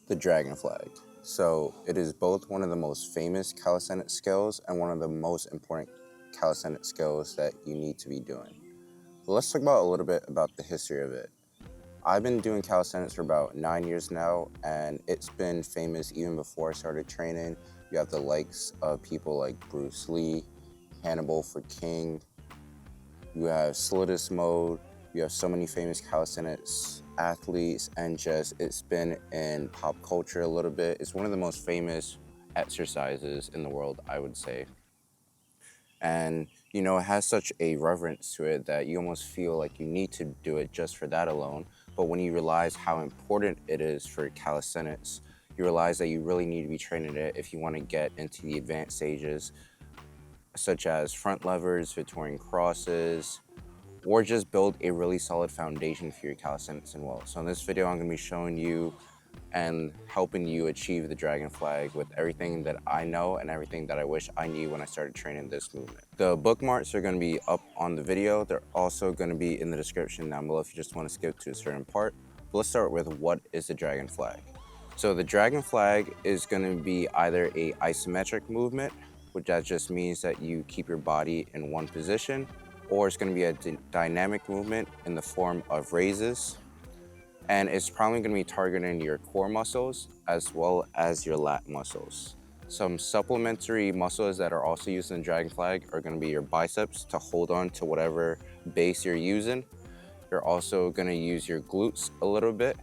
The dragon flag. So it is both one of the most famous calisthenics skills and one of the most important calisthenics skills that you need to be doing. But let's talk about a little bit about the history of it. I've been doing calisthenics for about 9 years now, and it's been famous even before I started training. You have the likes of people like Bruce Lee, Hannibal for King, you have Slidus Mode, you have so many famous calisthenics athletes, and just it's been in pop culture a little bit. It's one of the most famous exercises in the world, I would say. And you know, it has such a reverence to it that you almost feel like you need to do it just for that alone. But when you realize how important it is for calisthenics, you realize that you really need to be training it if you want to get into the advanced stages, such as front levers, Victorian crosses, or just build a really solid foundation for your calisthenics and well. So in this video, I'm gonna be showing you and helping you achieve the dragon flag with everything that I know and everything that I wish I knew when I started training this movement. The bookmarks are gonna be up on the video. They're also gonna be in the description down below if you just wanna skip to a certain part. But let's start with what is the dragon flag. So the dragon flag is gonna be either a isometric movement, which that just means that you keep your body in one position, or it's going to be a dynamic movement in the form of raises. And it's probably going to be targeting your core muscles as well as your lat muscles. Some supplementary muscles that are also used in the dragon flag are going to be your biceps to hold on to whatever base you're using. You're also going to use your glutes a little bit,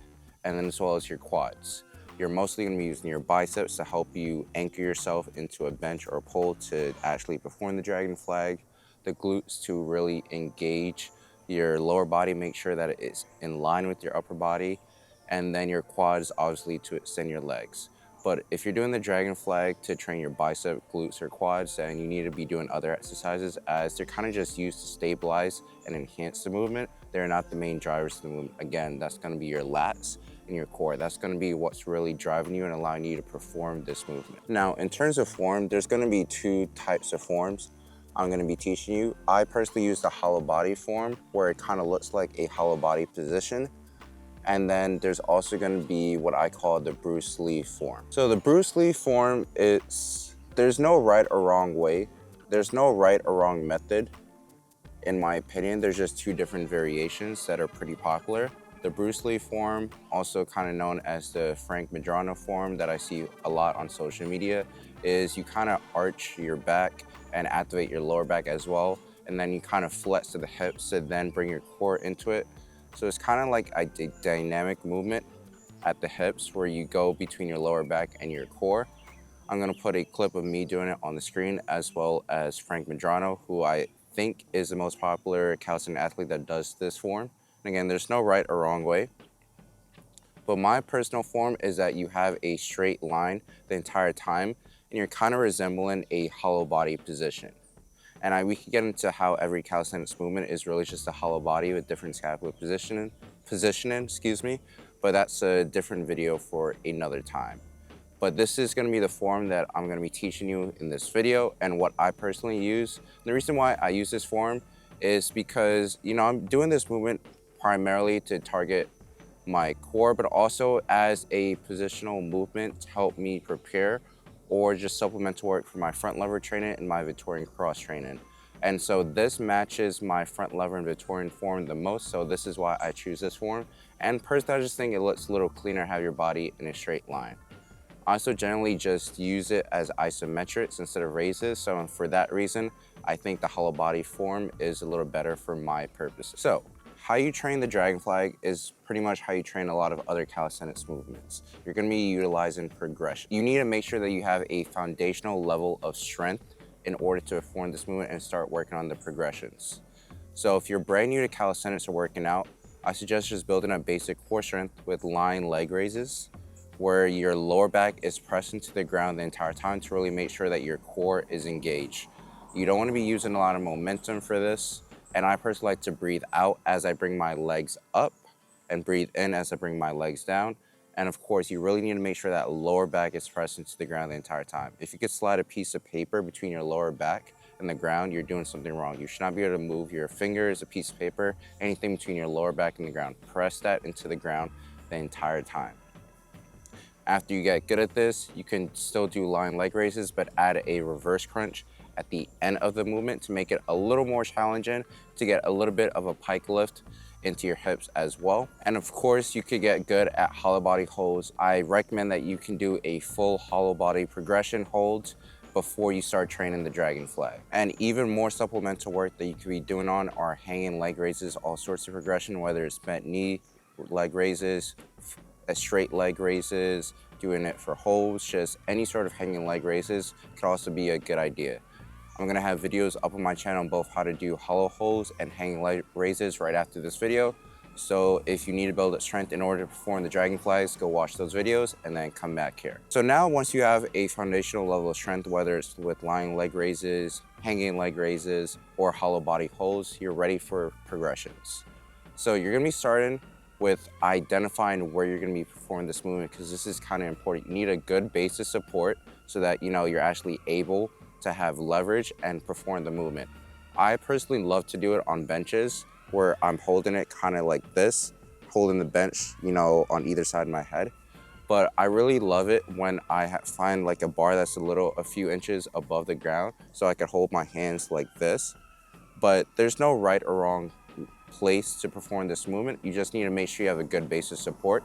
and then as well as your quads. You're mostly going to be using your biceps to help you anchor yourself into a bench or a pole to actually perform the dragon flag. The glutes to really engage your lower body, make sure that it's in line with your upper body, and then your quads obviously to extend your legs. But if you're doing the dragon flag to train your bicep, glutes, or quads, then you need to be doing other exercises as they're kind of just used to stabilize and enhance the movement. They're not the main drivers of the movement. Again, that's going to be your lats and your core. That's going to be what's really driving you and allowing you to perform this movement. Now, in terms of form, there's going to be two types of forms I'm going to be teaching you. I personally use the hollow body form, where it kind of looks like a hollow body position. And then there's also going to be what I call the Bruce Lee form. So the Bruce Lee form there's no right or wrong way. There's no right or wrong method, in my opinion. There's just two different variations that are pretty popular. The Bruce Lee form, also kind of known as the Frank Medrano form that I see a lot on social media, is you kind of arch your back and activate your lower back as well. And then you kind of flex to the hips to then bring your core into it. So it's kind of like a dynamic movement at the hips where you go between your lower back and your core. I'm gonna put a clip of me doing it on the screen, as well as Frank Medrano, who I think is the most popular calisthenics athlete that does this form. And again, there's no right or wrong way. But my personal form is that you have a straight line the entire time, and you're kind of resembling a hollow body position. And we can get into how every calisthenics movement is really just a hollow body with different scapular positioning, but that's a different video for another time. But this is going to be the form that I'm going to be teaching you in this video and what I personally use. And the reason why I use this form is because, you know, I'm doing this movement primarily to target my core, but also as a positional movement to help me prepare or just supplemental work for my front lever training and my Victorian cross training. And so this matches my front lever and Victorian form the most, so this is why I choose this form. And personally, I just think it looks a little cleaner, have your body in a straight line. I also generally just use it as isometrics instead of raises, so for that reason, I think the hollow body form is a little better for my purposes. So, how you train the dragon flag is pretty much how you train a lot of other calisthenics movements. You're going to be utilizing progression. You need to make sure that you have a foundational level of strength in order to perform this movement and start working on the progressions. So if you're brand new to calisthenics or working out, I suggest just building a basic core strength with lying leg raises, where your lower back is pressed into the ground the entire time to really make sure that your core is engaged. You don't want to be using a lot of momentum for this. And I personally like to breathe out as I bring my legs up and breathe in as I bring my legs down. And of course, you really need to make sure that lower back is pressed into the ground the entire time. If you could slide a piece of paper between your lower back and the ground, you're doing something wrong. You should not be able to move your fingers, a piece of paper, anything between your lower back and the ground. Press that into the ground the entire time. After you get good at this, you can still do lying leg raises, but add a reverse crunch at the end of the movement to make it a little more challenging, to get a little bit of a pike lift into your hips as well. And of course, you could get good at hollow body holds. I recommend that you can do a full hollow body progression hold before you start training the dragon flag. And even more supplemental work that you could be doing on are hanging leg raises, all sorts of progression, whether it's bent knee leg raises, straight leg raises, doing it for holds, just any sort of hanging leg raises could also be a good idea. I'm gonna have videos up on my channel on both how to do hollow holds and hanging leg raises right after this video. So if you need to build up strength in order to perform the dragon flags, go watch those videos and then come back here. So now once you have a foundational level of strength, whether it's with lying leg raises, hanging leg raises, or hollow body holds, you're ready for progressions. So you're gonna be starting with identifying where you're gonna be performing this movement, because this is kind of important. You need a good base of support so that you're actually able to have leverage and perform the movement. I personally love to do it on benches where I'm holding it kind of like this, holding the bench, on either side of my head. But I really love it when I find like a bar that's a few inches above the ground, so I can hold my hands like this. But there's no right or wrong place to perform this movement. You just need to make sure you have a good base of support.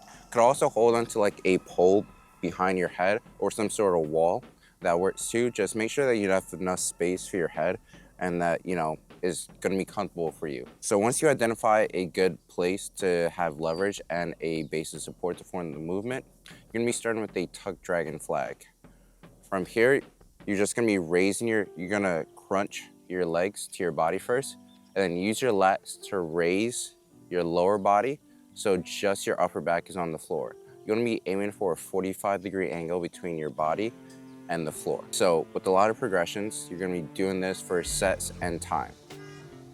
You could also hold onto like a pole behind your head or some sort of wall. That works too. Just make sure that you have enough space for your head and that, is gonna be comfortable for you. So once you identify a good place to have leverage and a base of support to form the movement, you're gonna be starting with a tuck dragon flag. From here, you're just gonna be you're gonna crunch your legs to your body first, and then use your lats to raise your lower body so just your upper back is on the floor. You're gonna be aiming for a 45-degree angle between your body and the floor. So with a lot of progressions, you're gonna be doing this for sets and time.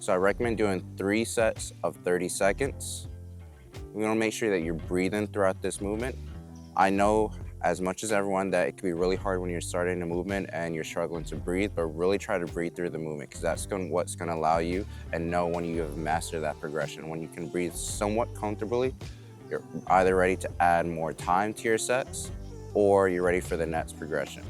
So I recommend doing 3 sets of 30 seconds. We wanna make sure that you're breathing throughout this movement. I know as much as everyone that it can be really hard when you're starting a movement and you're struggling to breathe, but really try to breathe through the movement, because that's what's gonna allow you and know when you have mastered that progression. When you can breathe somewhat comfortably, you're either ready to add more time to your sets or you're ready for the next progression.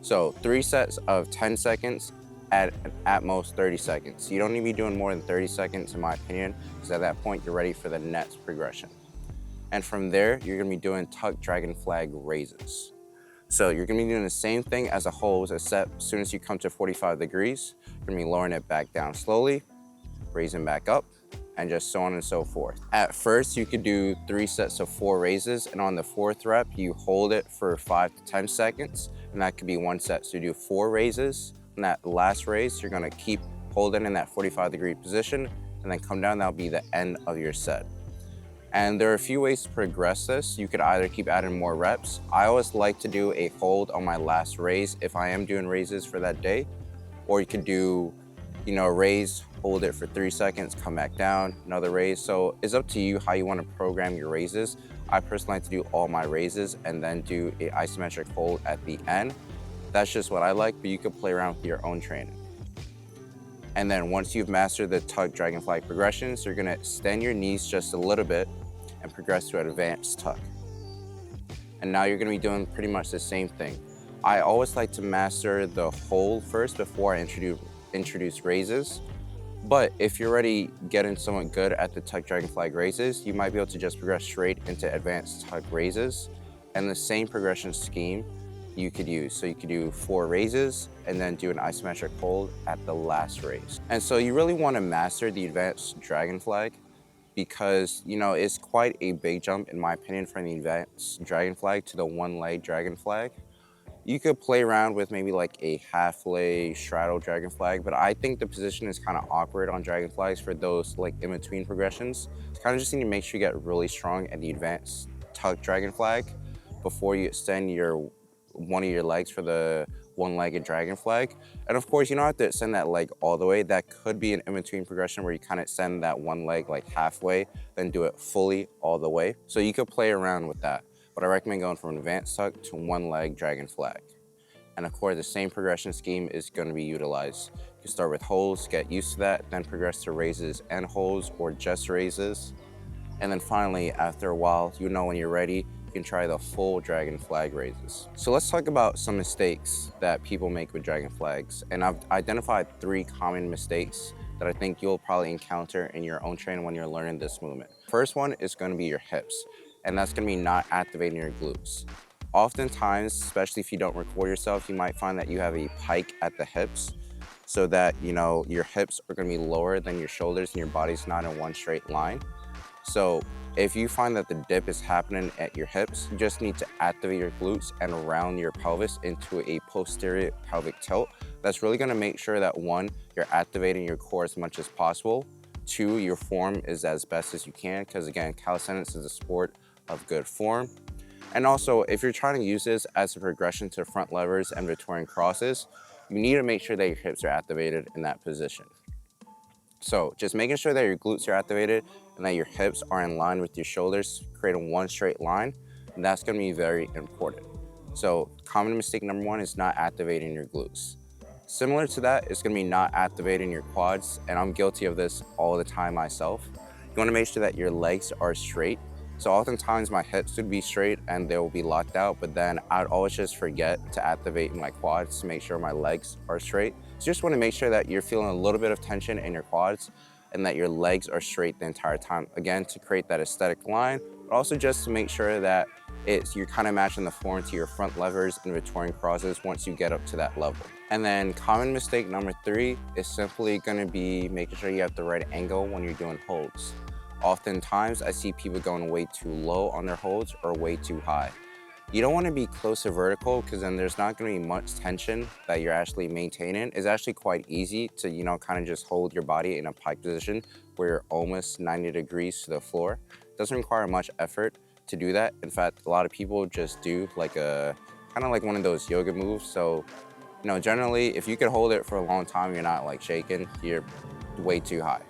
So 3 sets of 10 seconds at most 30 seconds. You don't need to be doing more than 30 seconds in my opinion, because at that point you're ready for the next progression. And from there, you're gonna be doing tuck dragon flag raises. So you're gonna be doing the same thing as a hold, except as soon as you come to 45 degrees, you're gonna be lowering it back down slowly, raising back up, and just so on and so forth. At first, you could do 3 sets of 4 raises, and on the 4th rep, you hold it for 5 to 10 seconds, and that could be 1 set. So you do 4 raises, and that last raise, you're gonna keep holding in that 45-degree position, and then come down, that'll be the end of your set. And there are a few ways to progress this. You could either keep adding more reps. I always like to do a hold on my last raise if I am doing raises for that day, or you could do, a raise, hold it for 3 seconds, come back down, another raise. So it's up to you how you want to program your raises. I personally like to do all my raises and then do an isometric hold at the end. That's just what I like, but you could play around with your own training. And then once you've mastered the tuck dragon flag progressions, you're gonna extend your knees just a little bit and progress to an advanced tuck. And now you're gonna be doing pretty much the same thing. I always like to master the hold first before I introduce raises. But if you're already getting somewhat good at the tuck dragon flag raises, you might be able to just progress straight into advanced tuck raises. And the same progression scheme you could use. So you could do 4 raises and then do an isometric hold at the last raise. And so you really want to master the advanced dragon flag, because it's quite a big jump in my opinion from the advanced dragon flag to the 1-leg dragon flag. You could play around with maybe like a half-lay straddle dragon flag, but I think the position is kind of awkward on dragon flags for those like in-between progressions. You kind of just need to make sure you get really strong at the advanced tuck dragon flag before you extend one of your legs for the 1-legged dragon flag. And of course, you don't have to extend that leg all the way. That could be an in-between progression where you kind of extend that one leg like halfway, then do it fully all the way. So you could play around with that. But I recommend going from an advanced tuck to 1-leg dragon flag. And of course, the same progression scheme is going to be utilized. You start with holds, get used to that, then progress to raises and holds, or just raises. And then finally, after a while, you know when you're ready, you can try the full dragon flag raises. So let's talk about some mistakes that people make with dragon flags. And I've identified 3 common mistakes that I think you'll probably encounter in your own training when you're learning this movement. First one is going to be your hips, and that's going to be not activating your glutes. Oftentimes, especially if you don't record yourself, you might find that you have a pike at the hips, so that your hips are going to be lower than your shoulders and your body's not in one straight line. So if you find that the dip is happening at your hips, you just need to activate your glutes and round your pelvis into a posterior pelvic tilt. That's really going to make sure that 1, you're activating your core as much as possible. 2, your form is as best as you can, because again, calisthenics is a sport of good form. And also, if you're trying to use this as a progression to front levers and Victorian crosses, you need to make sure that your hips are activated in that position. So just making sure that your glutes are activated and that your hips are in line with your shoulders, creating one straight line, and that's going to be very important. So common mistake number 1 is not activating your glutes. Similar to that, it's going to be not activating your quads, and I'm guilty of this all the time myself. You want to make sure that your legs are straight. So oftentimes my hips would be straight and they will be locked out, but then I'd always just forget to activate my quads to make sure my legs are straight. So you just want to make sure that you're feeling a little bit of tension in your quads and that your legs are straight the entire time. Again, to create that aesthetic line, but also just to make sure that you're kind of matching the form to your front levers and Victorian crosses once you get up to that level. And then common mistake number 3 is simply going to be making sure you have the right angle when you're doing holds. Oftentimes, I see people going way too low on their holds or way too high. You don't want to be close to vertical, because then there's not going to be much tension that you're actually maintaining. It's actually quite easy to, kind of just hold your body in a pike position where you're almost 90 degrees to the floor. It doesn't require much effort to do that. In fact, a lot of people just do like kind of like one of those yoga moves. So, generally, if you can hold it for a long time, you're not like shaking, you're way too high.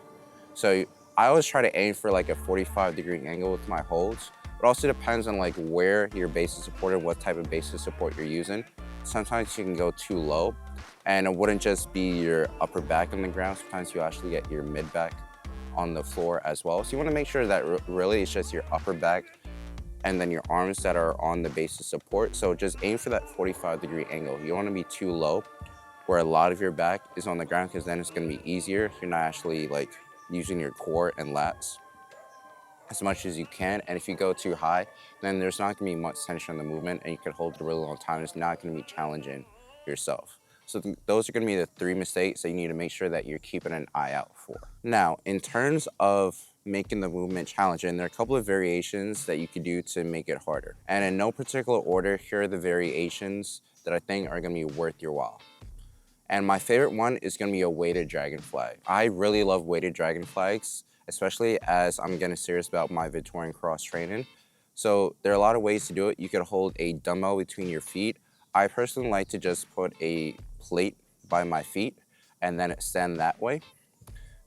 So I always try to aim for like a 45-degree angle with my holds. It also depends on like where your base is supported, what type of base support you're using. Sometimes you can go too low, and it wouldn't just be your upper back on the ground. Sometimes you actually get your mid back on the floor as well. So you want to make sure that really it's just your upper back and then your arms that are on the base of support. So just aim for that 45-degree angle. You don't want to be too low where a lot of your back is on the ground, because then it's going to be easier. You're not actually like using your core and lats as much as you can. And if you go too high, then there's not going to be much tension in the movement, and you could hold it a really long time. It's not going to be challenging yourself. So those are going to be the 3 mistakes that you need to make sure that you're keeping an eye out for. Now, in terms of making the movement challenging, there are a couple of variations that you could do to make it harder. And in no particular order, here are the variations that I think are going to be worth your while. And my favorite one is going to be a weighted dragon flag. I really love weighted dragon flags, especially as I'm getting serious about my Victorian cross training. So there are a lot of ways to do it. You could hold a dumbbell between your feet. I personally like to just put a plate by my feet and then extend that way.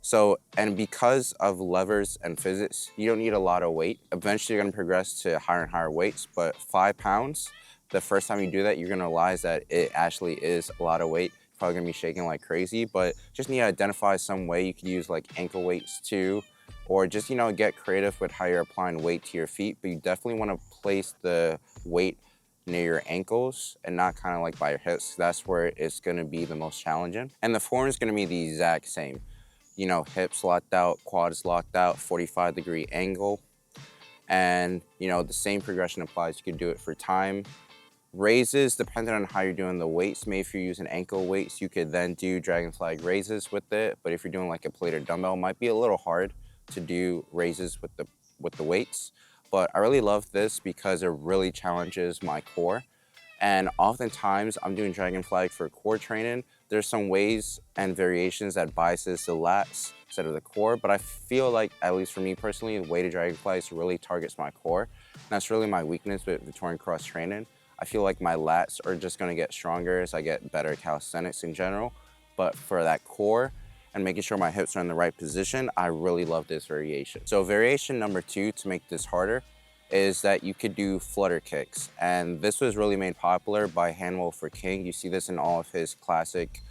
So, and because of levers and physics, you don't need a lot of weight. Eventually you're going to progress to higher and higher weights, but 5 pounds, the first time you do that, you're going to realize that it actually is a lot of weight. Probably gonna be shaking like crazy, but just need to identify some way. You could use like ankle weights too, or just get creative with how you're applying weight to your feet. But you definitely want to place the weight near your ankles and not kind of like by your hips. That's where it's gonna be the most challenging. And the form is gonna be the exact same. Hips locked out, quads locked out, 45-degree angle, and the same progression applies. You could do it for time. Raises, depending on how you're doing the weights. Maybe if you're using ankle weights, you could then do dragon flag raises with it. But if you're doing like a plate or dumbbell, it might be a little hard to do raises with the weights. But I really love this because it really challenges my core. And oftentimes I'm doing dragon flag for core training. There's some ways and variations that biases the lats instead of the core, but I feel like, at least for me personally, the weighted dragon flags really targets my core. And that's really my weakness with Victorian cross training. I feel like my lats are just gonna get stronger as I get better at calisthenics in general. But for that core and making sure my hips are in the right position, I really love this variation. So variation number 2 to make this harder is that you could do flutter kicks. And this was really made popular by Handwell for King. You see this in all of his classic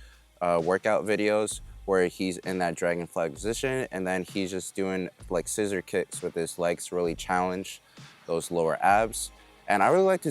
workout videos, where he's in that dragonfly position, and then he's just doing like scissor kicks with his legs to really challenge those lower abs. And I really like to